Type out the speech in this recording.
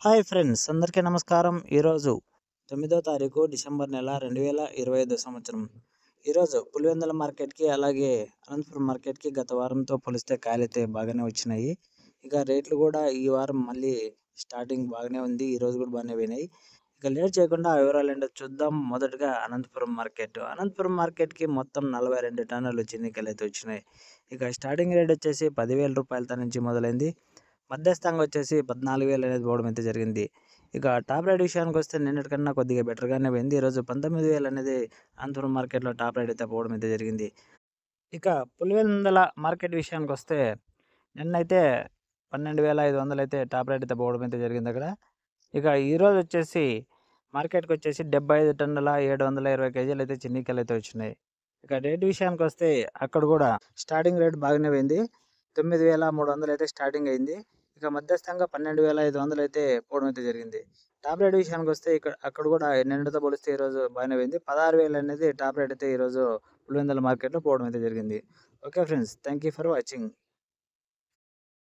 Hi friends, అందరికీ నమస్కారం. ఈరోజు 9వ తారీఖు డిసెంబర్ నెల 2025 సంవత్సరం. ఈరోజు పులివెందుల మార్కెట్కి అలాగే అనంతపురం మార్కెట్కి గత వారంతో పోలిస్తే కాయలైతే బాగానే వచ్చినాయి. ఇక రేట్లు కూడా ఈ వారం మళ్ళీ స్టార్టింగ్ బాగానే ఉంది. ఈరోజు కూడా బాగానే పోయినాయి. ఇక లేట్ చేయకుండా ఆ వివరాలు ఏంటో చూద్దాం. మొదటగా అనంతపురం మార్కెట్. అనంతపురం మార్కెట్కి మొత్తం 42 టన్నులు చిన్నికాయలు అయితే వచ్చినాయి. ఇక స్టార్టింగ్ రేట్ వచ్చేసి 10,000 రూపాయలతో నుంచి మొదలైంది. మధ్యస్థంగా వచ్చేసి 14,000 అనేది పోవడం అయితే జరిగింది. ఇక టాప్ రేట్ విషయానికి వస్తే నిన్నటికన్నా కొద్దిగా బెటర్గానే పోయింది. ఈరోజు 19,000 అనేది అనంతపురం మార్కెట్‌లో టాప్ రేట్ అయితే పోవడం అయితే జరిగింది. ఇక పులివెందుల మార్కెట్ విషయానికి వస్తే నిన్నైతే 12,500 అయితే టాప్ రేట్ అయితే పోవడం అయితే జరిగింది అక్కడ. ఇక ఈరోజు వచ్చేసి మార్కెట్‌కి వచ్చేసి 75 టన్నుల 720 కేజీలు అయితే చిన్నికాయలు అయితే వచ్చినాయి. ఇక రేట్ విషయానికి వస్తే అక్కడ కూడా స్టార్టింగ్ రేట్ బాగానే పోయింది. 9,300 అయితే స్టార్టింగ్ అయింది. ఇక మధ్యస్థంగా 12,500 అయితే పోవడం అయితే జరిగింది. టాప్ రేట్ విషయానికి వస్తే అక్కడ కూడా నిన్నటితో పోలిస్తే ఈరోజు బాగానే పోయింది. 16,000 అనేది టాప్ రేట్ అయితే ఈరోజు పులివెందుల మార్కెట్‌లో పోవడం అయితే జరిగింది. Okay friends, thank you for watching.